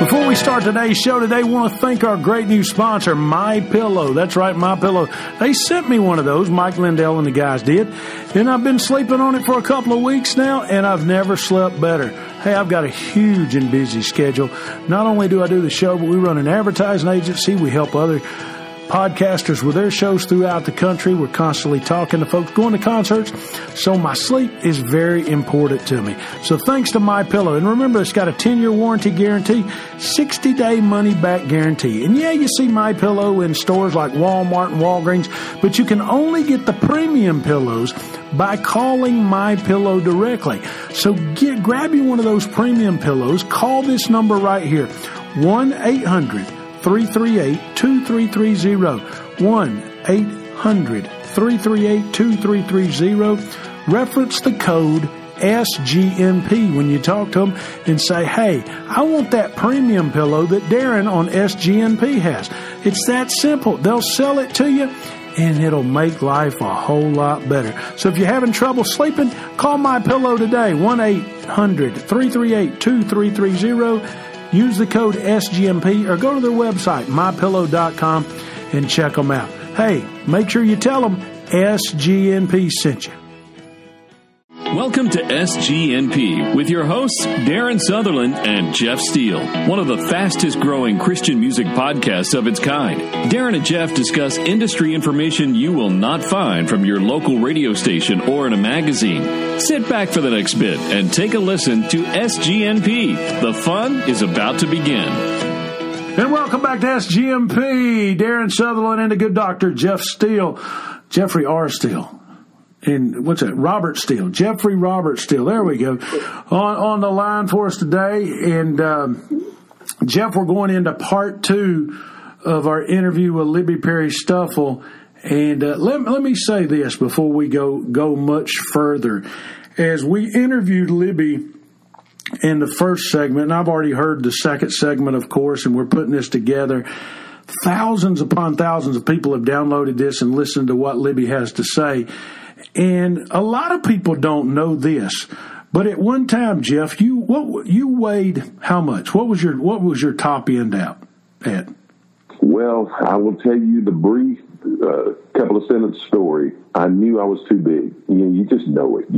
Before we start today's show today, I want to thank our great new sponsor, MyPillow. That's right, MyPillow. They sent me one of those, Mike Lindell and the guys did, and I've been sleeping on it for a couple of weeks now, and I've never slept better. Hey, I've got a huge and busy schedule. Not only do I do the show, but we run an advertising agency. We help other podcasters with their shows throughout the country. We're constantly talking to folks, going to concerts. So my sleep is very important to me. So thanks to MyPillow. And remember, it's got a 10-year warranty guarantee, 60-day money-back guarantee. And yeah, you see MyPillow in stores like Walmart and Walgreens, but you can only get the premium pillows by calling MyPillow directly. So grab you one of those premium pillows. Call this number right here, 1-800-338-2330, 1-800-338-2330. Reference the code SGNP when you talk to them and say, hey, I want that premium pillow that Darren on SGNP has. It's that simple. They'll sell it to you, and it'll make life a whole lot better. So if you're having trouble sleeping, call MyPillow today, 1-800-338-2330. Use the code SGMP or go to their website, mypillow.com, and check them out. Hey, make sure you tell them SGNP sent you. Welcome to SGNP with your hosts, Darren Sutherland and Jeff Steele, one of the fastest growing Christian music podcasts of its kind. Darren and Jeff discuss industry information you will not find from your local radio station or in a magazine. Sit back for the next bit and take a listen to SGNP. The fun is about to begin. And welcome back to SGNP. Darren Sutherland and the good doctor, Jeff Steele, Jeffrey R. Steele. And what's that? Robert Steele, Jeffrey Robert Steele. There we go. On the line for us today. And Jeff, we're going into part 2 of our interview with Libbi Perry Stuffle. And let me say this before we go much further. As we interviewed Libbi in the first segment, and I've already heard the second segment, of course, and we're putting this together. Thousands upon thousands of people have downloaded this and listened to what Libbi has to say. And a lot of people don't know this, but at one time, Jeff, you weighed how much? What was your top end out at? Well, I will tell you the brief couple of sentence story. I knew I was too big. You just know it.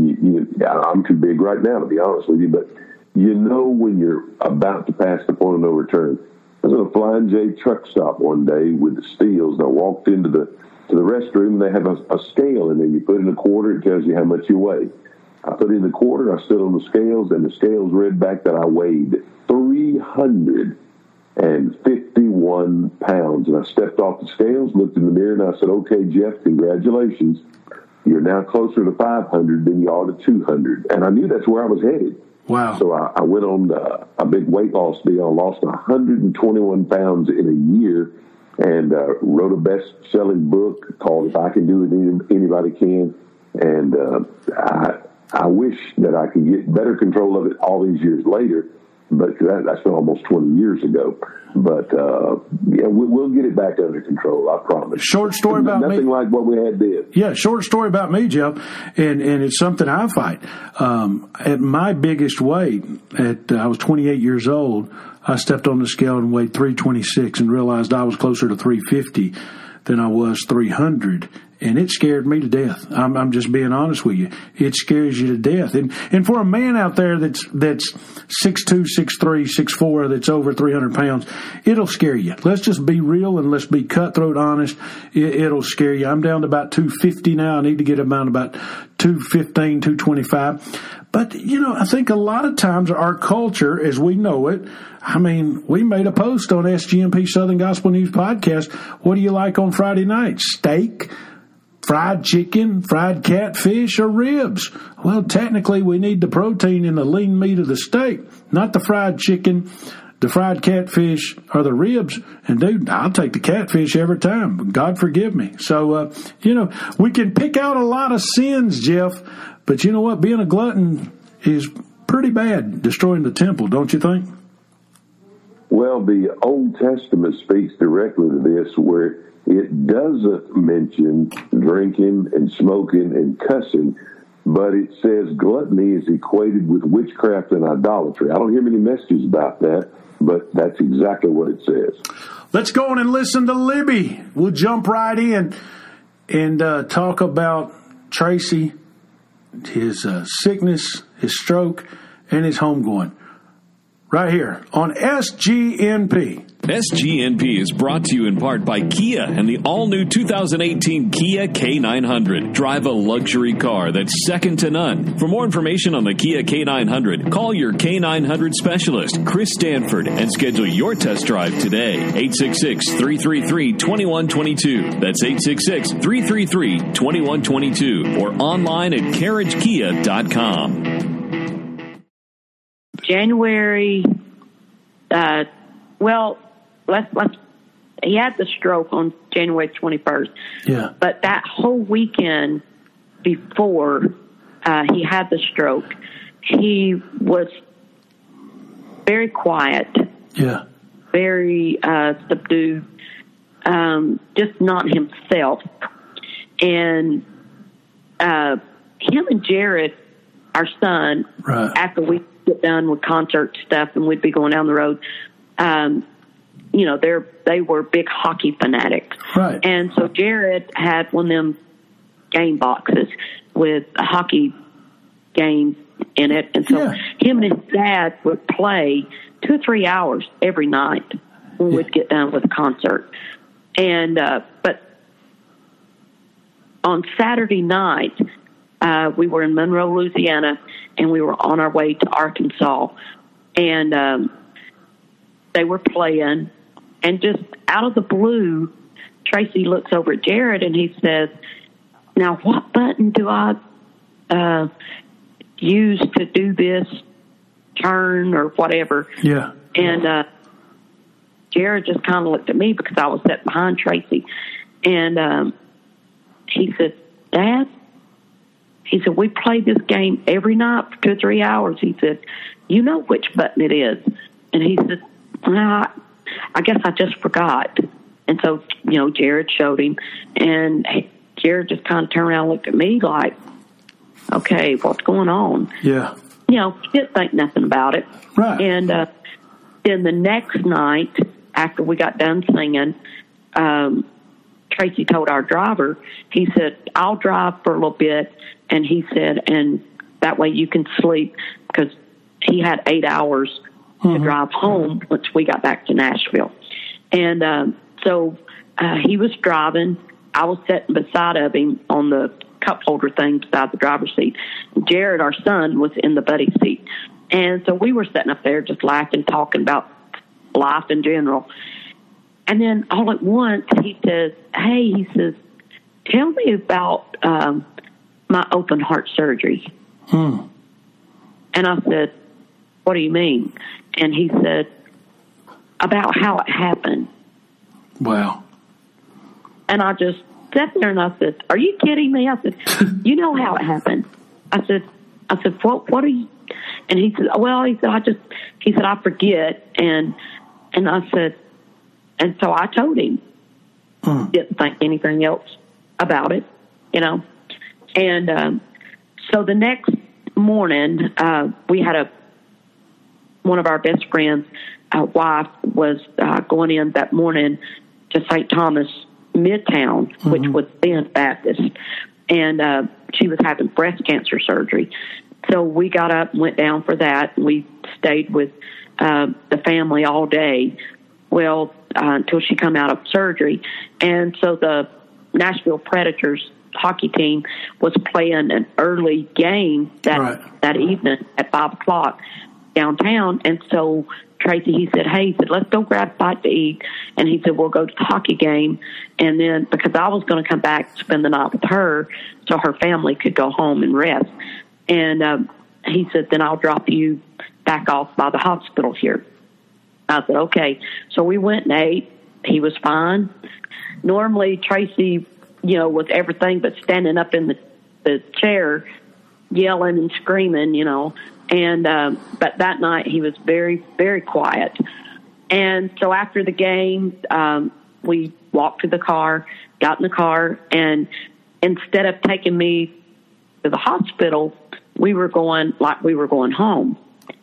I'm too big right now, to be honest with you. But you know when you're about to pass the point of no return. I was at a Flying J truck stop one day with the Steels, and I walked into the restroom, and they have a scale in there. You put in a quarter, it tells you how much you weigh. I put in the quarter, I stood on the scales, and the scales read back that I weighed 351 pounds. And I stepped off the scales, looked in the mirror, and I said, okay, Jeff, congratulations. You're now closer to 500 than you are to 200. And I knew that's where I was headed. Wow. So I went on a big weight loss deal. I lost 121 pounds in a year. And wrote a best-selling book called "If I Can Do It, Anybody Can." And I wish that I could get better control of it all these years later, but that's been almost 20 years ago. But yeah, we'll get it back under control. I promise. Short story about me. Nothing like what we had then. Yeah, short story about me, Jeff, and it's something I fight. At my biggest weight, I was 28 years old. I stepped on the scale and weighed 326 and realized I was closer to 350 than I was 300. And it scared me to death. I'm just being honest with you. It scares you to death. And for a man out there that's 6'2", 6'3", 6'4", that's over 300 pounds, it'll scare you. Let's just be real and let's be cutthroat honest. It'll scare you. I'm down to about 250 now. I need to get about 215, 225. But, I think a lot of times our culture, as we know it, we made a post on SGMP Southern Gospel News Podcast. What do you like on Friday night? Steak, fried chicken, fried catfish, or ribs? Well, technically, we need the protein in the lean meat of the steak, not the fried chicken, the fried catfish, or the ribs. And, dude, I'll take the catfish every time. God forgive me. So, we can pick out a lot of sins, Jeff. But you know what? Being a glutton is pretty bad, destroying the temple, don't you think? Well, the Old Testament speaks directly to this, where it doesn't mention drinking and smoking and cussing, but it says gluttony is equated with witchcraft and idolatry. I don't hear many messages about that, but that's exactly what it says. Let's go on and listen to Libby. We'll jump right in and talk about Tracy, his sickness, his stroke, and his homegoing. Right here on SGNP. SGNP is brought to you in part by Kia and the all-new 2018 Kia K900. Drive a luxury car that's second to none. For more information on the Kia K900, call your K900 specialist, Chris Stanford, and schedule your test drive today. 866-333-2122. That's 866-333-2122. Or online at carriagekia.com. January, he had the stroke on January 21st. Yeah. But that whole weekend before he had the stroke, he was very quiet. Yeah. Very subdued, just not himself. And him and Jared, our son, right, after we get done with concert stuff and we'd be going down the road, they were big hockey fanatics. Right. And so Jared had one of them game boxes with a hockey game in it. And so him and his dad would play 2 or 3 hours every night when we'd get done with the concert. And, but on Saturday night, we were in Monroe, Louisiana, and we were on our way to Arkansas. And they were playing, and just out of the blue, Tracy looks over at Jared and he says, "Now, what button do I use to do this turn or whatever?" Yeah. And Jared just kind of looked at me because I was sitting behind Tracy. And he said, "Dad," he said, "we play this game every night for 2 or 3 hours." He said, "You know which button it is." And he said, "Well, I guess I just forgot." And so, Jared showed him. And Jared just kind of turned around and looked at me like, "Okay, what's going on?" Yeah. He didn't think nothing about it. Right. And then the next night, after we got done singing, Tracy told our driver, he said, "I'll drive for a little bit." And he said, "And that way you can sleep," because he had 8 hours to drive home once we got back to Nashville. And so he was driving. I was sitting beside of him on the cup holder thing beside the driver's seat. Jared, our son, was in the buddy seat. And so we were sitting up there just laughing, talking about life in general. And then all at once he says, "Hey," he says, "tell me about my open heart surgery." And I said, "What do you mean?" And he said, "About how it happened." Wow. And I just sat there and I said, "Are you kidding me?" I said, "You know how it happened." I said, what are you? And he said, "Well," he said, I forget. And I said, and so I told him, didn't think anything else about it, And so the next morning, we had one of our best friends' wife was going in that morning to St. Thomas Midtown, which was then Baptist, and she was having breast cancer surgery. So we got up and went down for that. We stayed with the family all day, until she come out of surgery. And so the Nashville Predators hockey team was playing an early game that evening at 5:00 downtown. And so Tracy, he said, "Let's go grab a bite to eat." And he said, "We'll go to the hockey game." And then, because I was going to come back and spend the night with her so her family could go home and rest. And he said, "Then I'll drop you back off by the hospital here." I said, "Okay." So we went and ate. He was fine. Normally, Tracy, was everything but standing up in the chair, yelling and screaming, And but that night he was very, very quiet. And so after the game, we walked to the car, got in the car, and instead of taking me to the hospital, we were going home.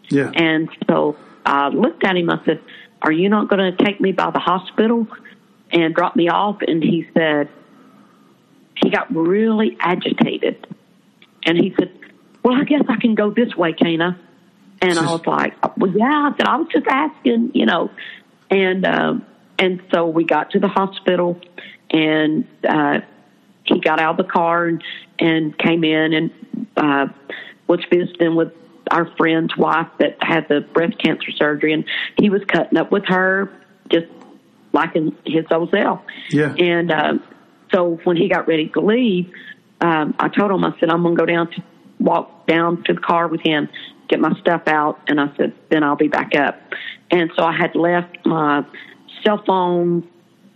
Yeah. And so I looked at him. I said, "Are you not going to take me by the hospital and drop me off?" And he said, he got really agitated. And he said, "Well, I guess I can go this way, can't I?" And I was like, "Well, yeah." I said, "I was just asking, you know." And so we got to the hospital, and he got out of the car and came in and was visiting with our friend's wife that had the breast cancer surgery, and he was cutting up with her just like in his old self. Yeah. And so when he got ready to leave, I told him, I said, "I'm going to go walk down to the car with him, get my stuff out," and I said, "Then I'll be back up." And so I had left my cell phone,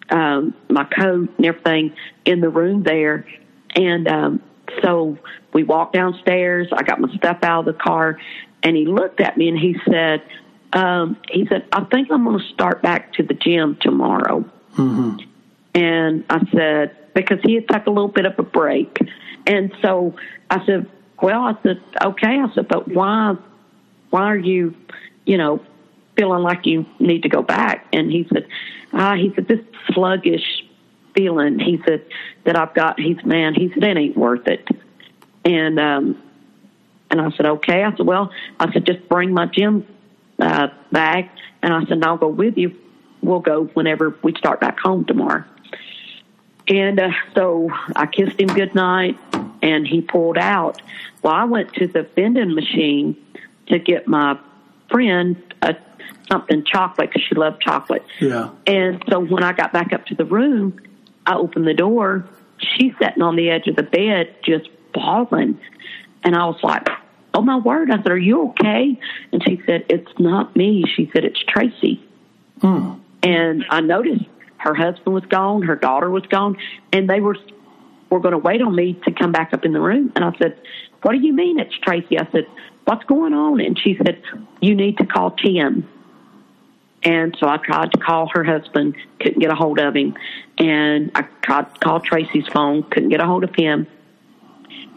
my coat and everything in the room there. And so we walked downstairs. I got my stuff out of the car, and he looked at me and he said, "I think I'm going to start back to the gym tomorrow." Mm-hmm. And I said, because he had took a little bit of a break. And so I said, "Okay." I said, "But why are you, feeling like you need to go back?" And he said, "This sluggish feeling," he said, "that I've got." He said, "It ain't worth it." And I said, "Okay." I said, "Just bring my gym bag." And I said, "And I'll go with you. We'll go whenever we start back home tomorrow." And so I kissed him goodnight, and he pulled out. Well, I went to the vending machine to get my friend something chocolate, because she loved chocolate. Yeah. And so when I got back up to the room, I opened the door. She's sitting on the edge of the bed, just bawling. And I was like, "Oh, my word." I said, "Are you okay?" And she said, "It's not me." She said, "It's Tracy." And I noticed her husband was gone, her daughter was gone, and they were going to wait on me to come back up in the room. And I said, "What do you mean it's Tracy?" I said, "What's going on?" And she said, "You need to call Tim." And so I tried to call her husband, couldn't get a hold of him. And I tried to call Tracy's phone, couldn't get a hold of him.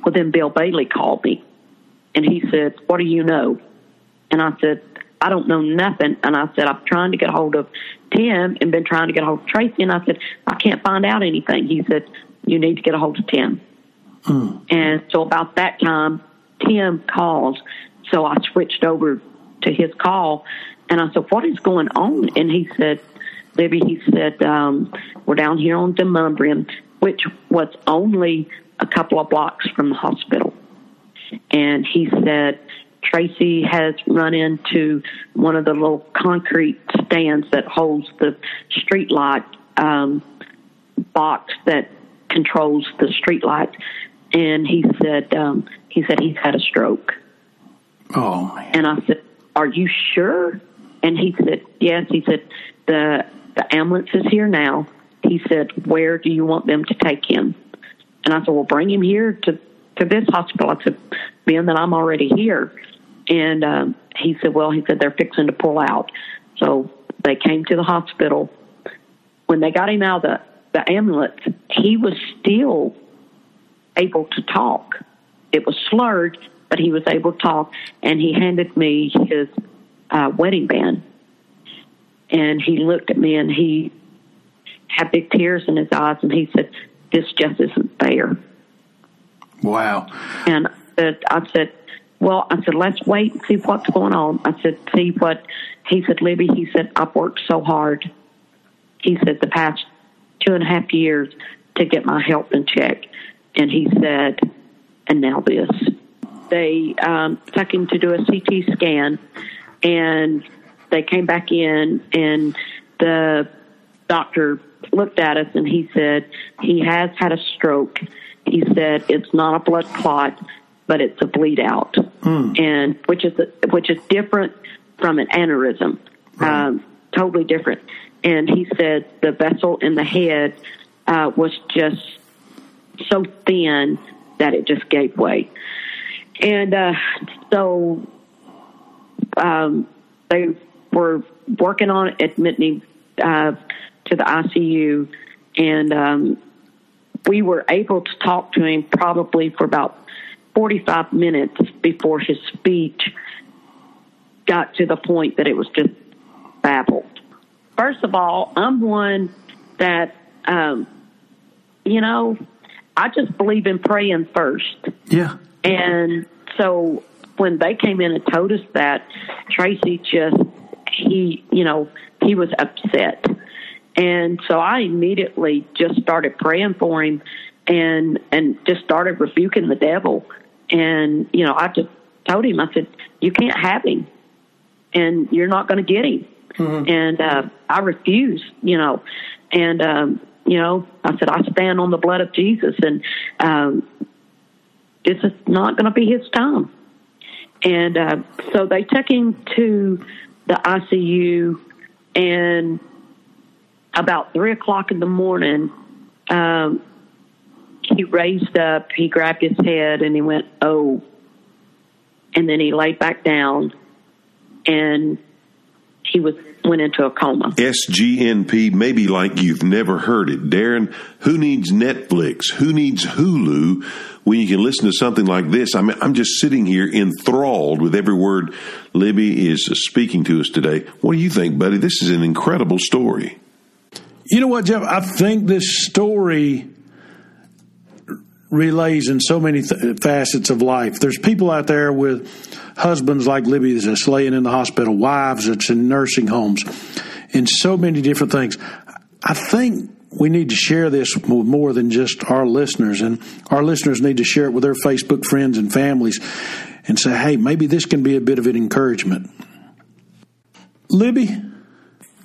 Well, then Bill Bailey called me, and he said, "What do you know?" And I said, "I don't know nothing." And I said, "I'm trying to get a hold of Tim and been trying to get a hold of Tracy." And I said, "I can't find out anything." He said, "You need to get a hold of Tim." And so about that time, Tim calls. So I switched over to his call, and I said, "What is going on?" And he said, "Libby," "we're down here on Demonbreun," which was only a couple of blocks from the hospital. And he said, "Tracy has run into one of the little concrete stands that holds the street light box that controls the street light." And he said he's had a stroke. Oh, man. And I said, "Are you sure?" And he said, "Yes." He said, the ambulance is here now." He said, "Where do you want them to take him?" And I said, "Well, bring him here to this hospital." I said, "Being that I'm already here." And he said, "They're fixing to pull out." So they came to the hospital. When they got him out of the ambulance, he was still able to talk. It was slurred, but he was able to talk. And he handed me his wedding band. And he looked at me, and he had big tears in his eyes, and he said, "This just isn't fair." Wow. And I said, "Let's wait and see what's going on." I said, "See what?" He said, "Libby," he said, "I've worked so hard." He said, "The past 2.5 years to get my health in check." And he said, "And now this." They took him to do a CT scan, and they came back in, and the doctor looked at us, and he said, "He has had a stroke." He said, "It's not a blood clot, but it's a bleed out," and which is different from an aneurysm, totally different. And he said the vessel in the head was just so thin that it just gave way. And so they were working on admitting to the ICU, and we were able to talk to him probably for about 45 minutes before his speech got to the point that it was just babbled. First of all, I'm one that, I just believe in praying first. Yeah. And so when they came in and told us that, Tracy he was upset. And so I immediately just started praying for him and just started rebuking the devil. And, I just told him, I said, you can't have him and you're not going to get him. Mm-hmm. And I refuse, and, I said, I stand on the blood of Jesus, and this is not going to be his time. And so they took him to the ICU, and about 3:00 in the morning, he raised up, he grabbed his head, and he went, oh, and then he laid back down, and he went into a coma. SGNP, maybe like you've never heard it. Darren, who needs Netflix? Who needs Hulu when you can listen to something like this? I mean, I'm just sitting here enthralled with every word Libby is speaking to us today. What do you think, buddy? This is an incredible story. You know what, Jeff? I think this story relays in so many facets of life. There's people out there with husbands like Libby that's laying in the hospital, wives that's in nursing homes, and so many different things. I think we need to share this with more than just our listeners, and our listeners need to share it with their Facebook friends and families and say, hey, maybe this can be a bit of an encouragement. Libby,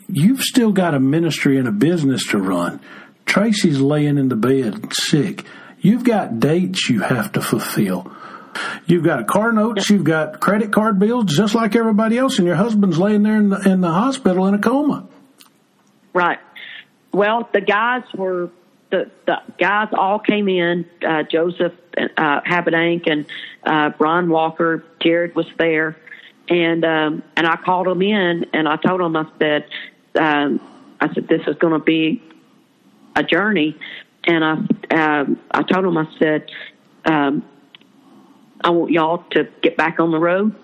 you've still got a ministry and a business to run. Tracy's laying in the bed sick. You've got dates you have to fulfill. You've got car notes. You've got credit card bills, just like everybody else, and your husband's laying there in the hospital in a coma. Right. Well, the guys all came in. Joseph Habedank and Ron Walker. Jared was there, and I called them in, and I told them, I said, this is going to be a journey. And I told him, I said, I want y'all to get back on the road.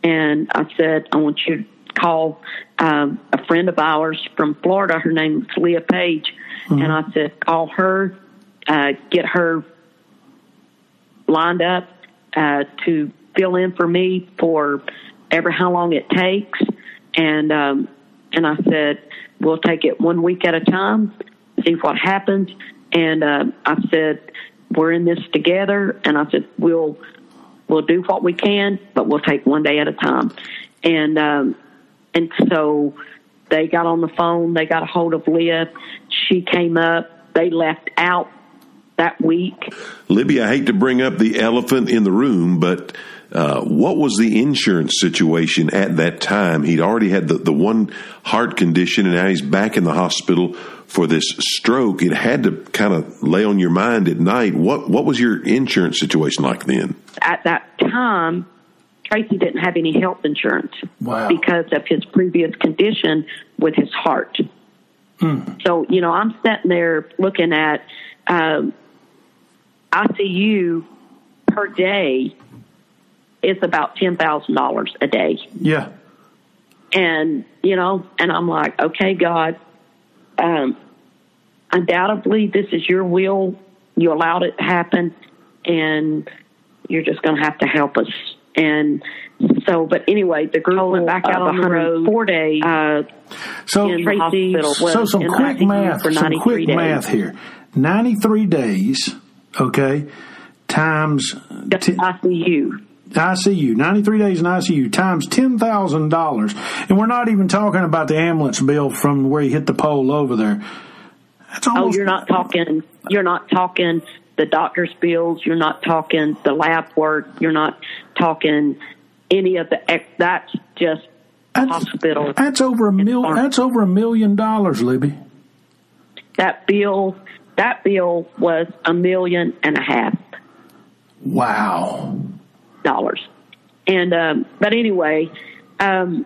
And I said, I want you to call a friend of ours from Florida. Her name is Libbi Page. Mm-hmm. And I said, call her, get her lined up to fill in for me for ever how long it takes. And I said, we'll take it 1 week at a time, see what happens. And I said, we're in this together. And I said, we'll do what we can, but we'll take one day at a time. And so they got on the phone. They got a hold of Leah. She came up. They left out that week. Libby, I hate to bring up the elephant in the room, but what was the insurance situation at that time? He'd already had the one heart condition, and now he's back in the hospital for this stroke. It had to kind of lay on your mind at night. What was your insurance situation like then? At that time, Tracy didn't have any health insurance. Wow. Because of his previous condition with his heart. So, I'm sitting there looking at ICU per day is about $10,000 a day. Yeah. And, and I'm like, okay, God, undoubtedly this is your will. You allowed it to happen, and you're just going to have to help us. And so, but anyway, the group went back out on the road 4 days. So some quick math here. 93 days, okay, times ICU, 93 days in ICU times $10,000, and we're not even talking about the ambulance bill from where he hit the pole over there. That's almost. You're not talking the doctor's bills. You're not talking the lab work. You're not talking any of the. That's just hospital. That's over $1 million. That's over $1 million, Libby. That bill was $1.5 million. Wow. Dollars. And but anyway, every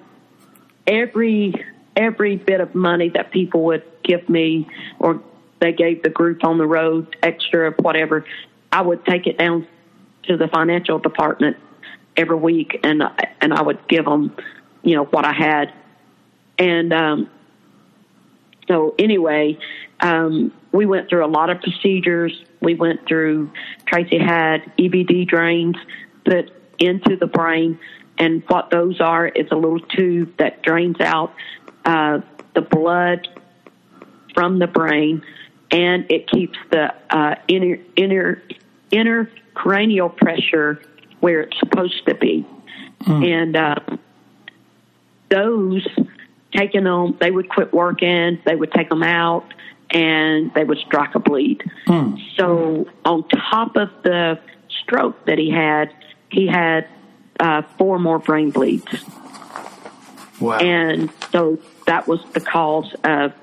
bit of money that people would give me, or they gave the group on the road extra, whatever, I would take it down to the financial department every week, and I would give them, what I had. And so anyway, we went through a lot of procedures. We went through, Tracy had EVD drains put into the brain, and what those are is a little tube that drains out the blood from the brain, and it keeps the inner cranial pressure where it's supposed to be. And those, taking them, they would quit working, they would take them out, and they would strike a bleed. So on top of the stroke that he had 4 more brain bleeds. Wow. And so that was the cause of,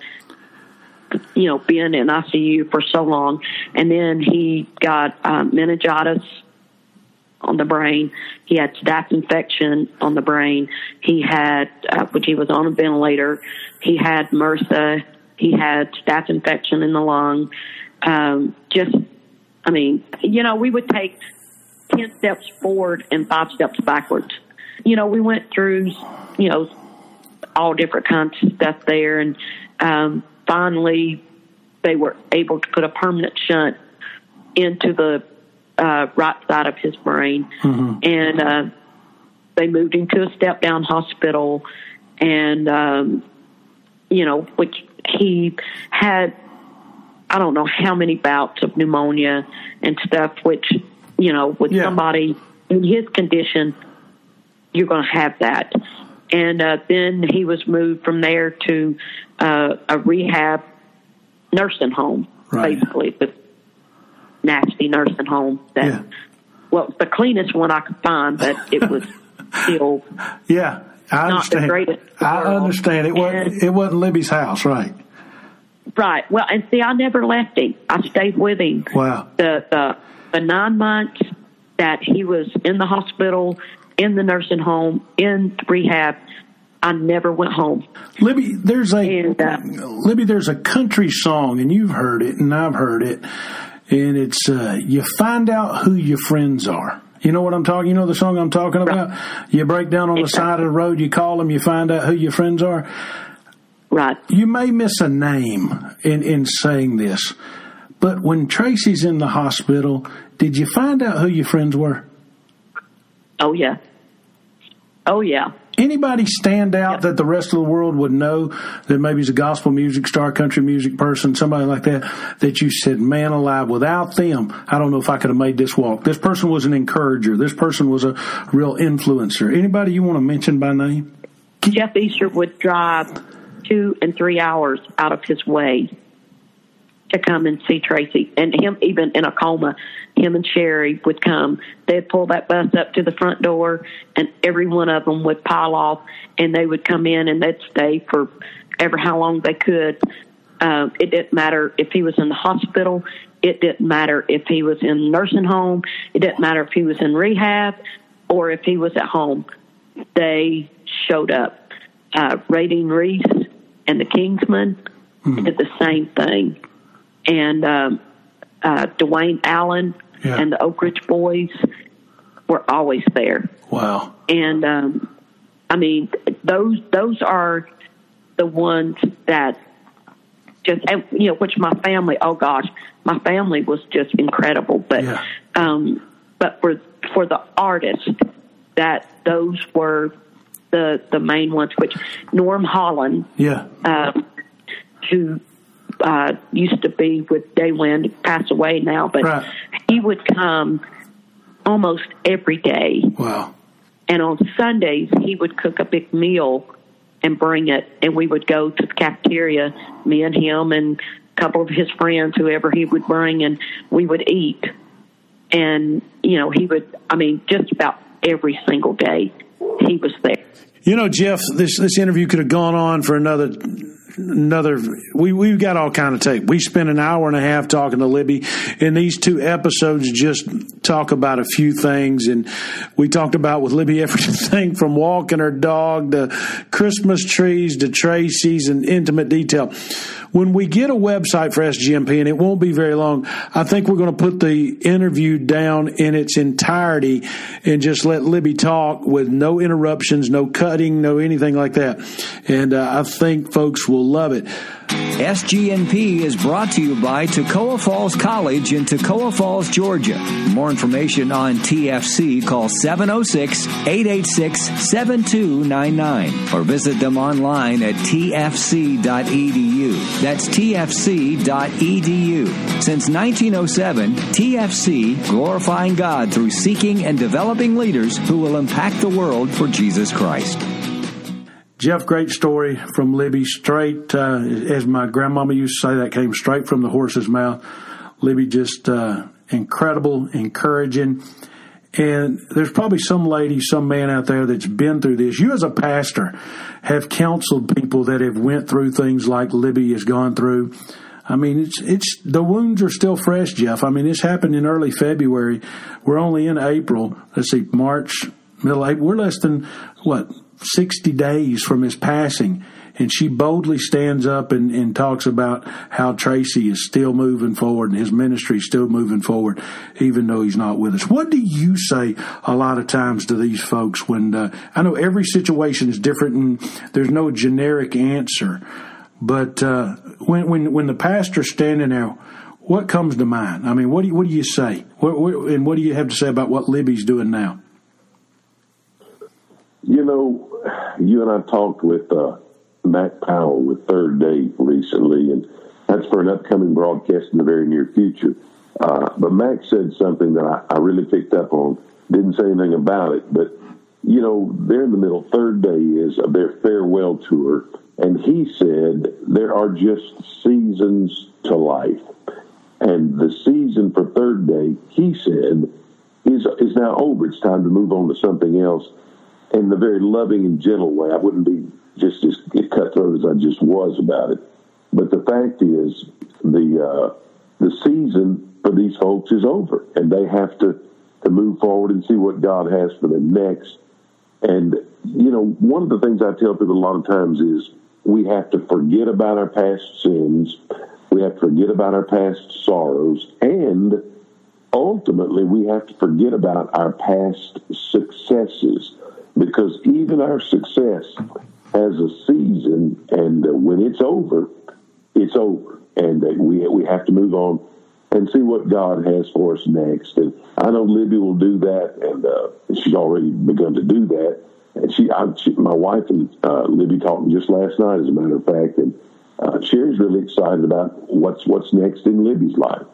being in ICU for so long. And then he got meningitis on the brain. He had staph infection on the brain. He had, which he was on a ventilator. He had MRSA. He had staph infection in the lung. We would take 10 steps forward and 5 steps backwards. We went through, all different kinds of stuff there. And finally, they were able to put a permanent shunt into the right side of his brain. And they moved him to a step-down hospital. And, which he had, I don't know how many bouts of pneumonia and stuff, which, with somebody in his condition, you're going to have that. And then he was moved from there to a rehab nursing home, basically, the nasty nursing home that, well, the cleanest one I could find, but it was still I understand. The greatest. I understand. It wasn't Libby's house, right? Right. Well, and see, I never left him. I stayed with him. Wow. The 9 months that he was in the hospital, in the nursing home, in rehab, I never went home. Libby, there's a country song, and you've heard it, and I've heard it, and it's you find out who your friends are. You know what I'm talking? You know the song I'm talking about? You break down on the side of the road, you call them, you find out who your friends are. Right. You may miss a name in saying this, but when Tracy's in the hospital, did you find out who your friends were? Oh, yeah. Oh, yeah. Anybody stand out that the rest of the world would know that maybe he's a gospel music star, country music person, somebody like that you said, man alive, without them, I don't know if I could have made this walk. This person was an encourager. This person was a real influencer. Anybody you want to mention by name? Jeff Easter would drive 2 and 3 hours out of his way to come and see Tracy. And him, even in a coma, him and Sherry would come. They'd pull that bus up to the front door, and every one of them would pile off, and they would come in, and they'd stay for ever how long they could. It didn't matter if he was in the hospital. It didn't matter if he was in a nursing home. It didn't matter if he was in rehab or if he was at home. They showed up. Radine Reese and the Kingsmen did the same thing. And Dwayne Allen and the Oak Ridge Boys were always there. Wow. And, those are the ones that just, which my family, oh gosh, my family was just incredible. But, but for the artists, that those were the main ones, which Norm Holland, who used to be with Daywind, passed away now, but he would come almost every day. Wow. And on Sundays, he would cook a big meal and bring it, and we would go to the cafeteria, me and him and a couple of his friends, whoever he would bring, and we would eat. And, he would, just about every single day he was there. Jeff, this interview could have gone on for another we've got all kind of tape. We spent an hour and a half talking to Libbi, and these 2 episodes just talk about a few things. And we talked about with Libbi everything from walking her dog to Christmas trees to Tracy's and intimate detail. When we get a website for SGMP, and it won't be very long, I think we're going to put the interview down in its entirety and just let Libbi talk with no interruptions, no cutting, no anything like that. And I think folks will love it. SGNP is brought to you by Toccoa Falls College in Toccoa Falls, Georgia. For more information on TFC, call 706-886-7299 or visit them online at tfc.edu. That's tfc.edu. Since 1907, TFC, glorifying God through seeking and developing leaders who will impact the world for Jesus Christ. Jeff, great story from Libbi, straight, as my grandmama used to say, that came straight from the horse's mouth. Libbi just incredible, encouraging. And there's probably some lady, some man out there that's been through this. You as a pastor have counseled people that have went through things like Libbi has gone through. I mean, it's the wounds are still fresh, Jeff. I mean, this happened in early February. We're only in April. Let's see, March, middle April. We're less than, 60 days from his passing. And she boldly stands up and talks about how Tracy is still moving forward and his ministry is still moving forward, even though he's not with us. What do you say a lot of times to these folks when, I know every situation is different and there's no generic answer, but, when the pastor's standing there, what comes to mind? I mean, what do you say? And what do you have to say about what Libbi's doing now? You know, you and I talked with Mac Powell with Third Day recently, and that's for an upcoming broadcast in the very near future. But Mac said something that I really picked up on. Didn't say anything about it, but, you know, they're in the middle. Third Day is of their farewell tour, and he said there are just seasons to life. And the season for Third Day, he said, is now over. It's time to move on to something else. In the very loving and gentle way. I wouldn't be just as cutthroat as I just was about it. But the fact is, the season for these folks is over, and they have to move forward and see what God has for them next. And, you know, one of the things I tell people a lot of times is we have to forget about our past sins. We have to forget about our past sorrows. And ultimately, we have to forget about our past successes. Because even our success has a season, and when it's over, it's over. And we have to move on and see what God has for us next. And I know Libbi will do that, and she's already begun to do that. And my wife and Libbi talked just last night, as a matter of fact, and Sherry's really excited about what's next in Libbi's life.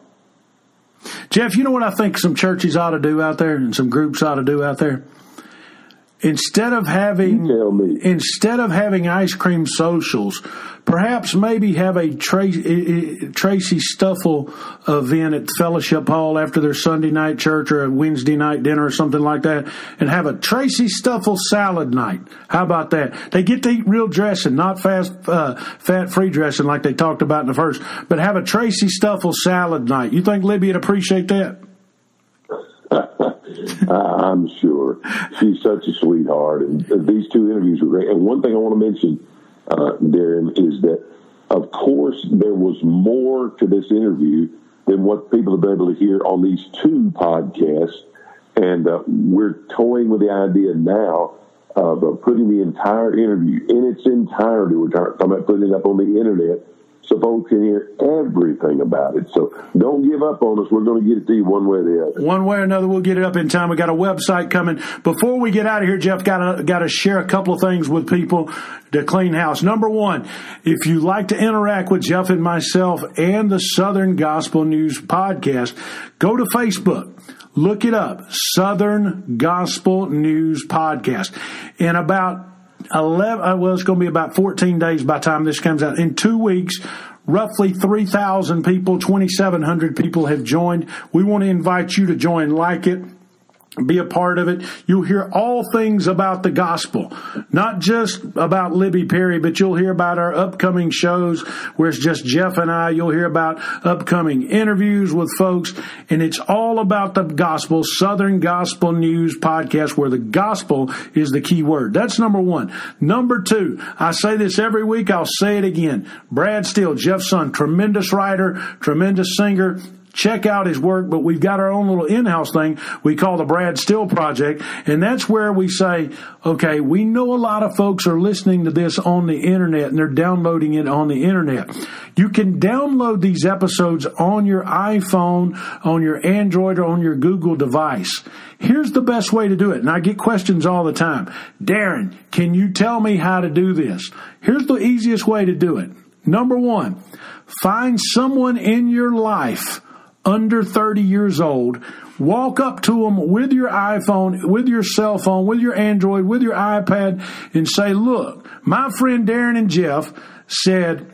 Jeff, you know what I think some churches ought to do out there and some groups ought to do out there? Instead of having ice cream socials, perhaps maybe have a Tracy Stuffle event at Fellowship Hall after their Sunday night church or a Wednesday night dinner or something like that, and have a Tracy Stuffle salad night. How about that? They get to eat real dressing, not fat-free dressing like they talked about in the first, but have a Tracy Stuffle salad night. You think Libbi would appreciate that? I'm sure. She's such a sweetheart, and these 2 interviews were great. And one thing I want to mention, Darren, is that, of course, there was more to this interview than what people have been able to hear on these 2 podcasts. And we're toying with the idea now of putting the entire interview in its entirety. We're talking about putting it up on the internet so folks can hear everything about it. So don't give up on us. We're going to get it to you one way or the other. One way or another, we'll get it up in time. We got a website coming. Before we get out of here, Jeff, got to share a couple of things with people to clean house. Number one, if you like to interact with Jeff and myself and the Southern Gospel News podcast, go to Facebook. Look it up, Southern Gospel News Podcast. In about it's going to be about 14 days by the time this comes out. In 2 weeks, roughly 3,000 people, 2,700 people have joined. We want to invite you to join, like it, Be a part of it. You'll hear all things about the gospel, not just about Libbi Perry, but you'll hear about our upcoming shows where it's just Jeff and I. You'll hear about upcoming interviews with folks, and it's all about the gospel, Southern Gospel News Podcast, where the gospel is the key word. That's number one. Number two, I say this every week. I'll say it again. Brad Steele, Jeff's son, tremendous writer, tremendous singer. Check out his work, but we've got our own little in-house thing we call the Brad Steele Project, and that's where we say, okay, we know a lot of folks are listening to this on the internet, and they're downloading it on the internet. You can download these episodes on your iPhone, on your Android, or on your Google device. Here's the best way to do it, and I get questions all the time. Darren, can you tell me how to do this? Here's the easiest way to do it. Number one, find someone in your life under 30 years old, walk up to them with your iPhone, with your cell phone, with your Android, with your iPad, and say, look, my friend Darien and Jeff said,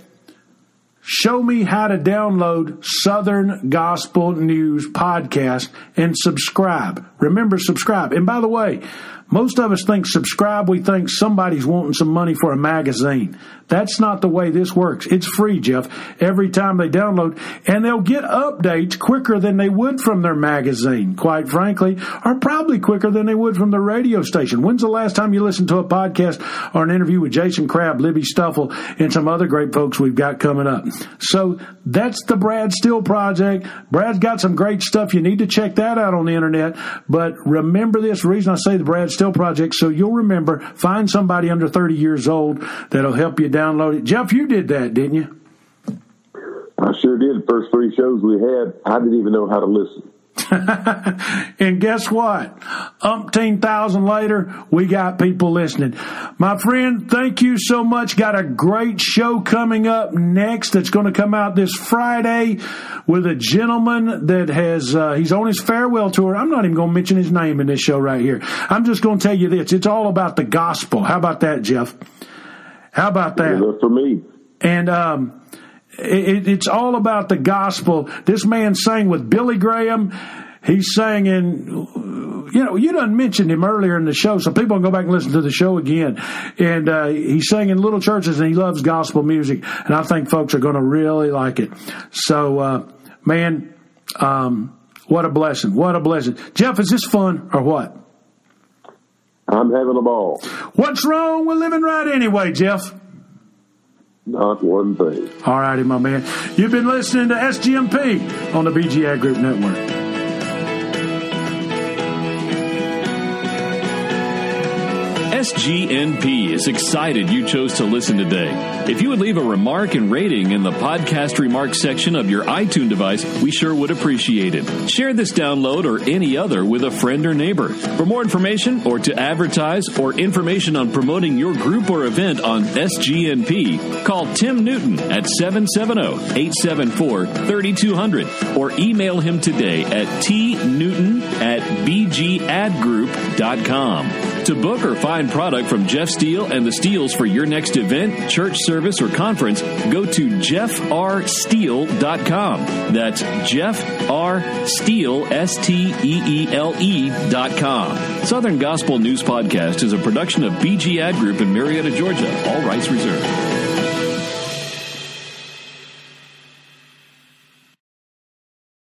show me how to download Southern Gospel News Podcast and subscribe. Remember, subscribe. And by the way, most of us think subscribe, we think somebody's wanting some money for a magazine. That's not the way this works. It's free, Jeff, every time they download, and they'll get updates quicker than they would from their magazine, quite frankly, or probably quicker than they would from the radio station. When's the last time you listened to a podcast or an interview with Jason Crabb, Libbi Stuffle, and some other great folks we've got coming up? So that's the Brad Steele Project. Brad's got some great stuff. You need to check that out on the internet. But remember this, the reason I say the Brad Steele Project, so you'll remember, find somebody under 30 years old that'll help you download it. Jeff, you did that, didn't you? I sure did. The first 3 shows we had, I didn't even know how to listen. And guess what? Umpteen thousand later, we got people listening. My friend, thank you so much. Got a great show coming up next that's going to come out this Friday with a gentleman that has, he's on his farewell tour. I'm not even going to mention his name in this show right here. I'm just going to tell you this. It's all about the gospel. How about that, Jeff? How about that? Enough for me. And, it's all about the gospel. This man sang with Billy Graham. He's singing, you done mentioned him earlier in the show, so people can go back and listen to the show again. And he's sang in little churches, and he loves gospel music. And I think folks are going to really like it. So, man, what a blessing. What a blessing. Jeff, is this fun or what? I'm having a ball. What's wrong with living right anyway, Jeff? Not one thing. All righty, my man. You've been listening to SGMP on the BG Ag Group Network. SGNP is excited you chose to listen today. If you would leave a remark and rating in the podcast remarks section of your iTunes device, we sure would appreciate it. Share this download or any other with a friend or neighbor. For more information or to advertise or information on promoting your group or event on SGNP, call Tim Newton at 770-874-3200 or email him today at tnewton@bgadgroup.com. To book or find product from Jeff Steele and the Steeles for your next event, church service, or conference, go to jeffrsteele.com. That's jeffrsteele, STEELE.com. Southern Gospel News Podcast is a production of BG Ad Group in Marietta, Georgia. All rights reserved.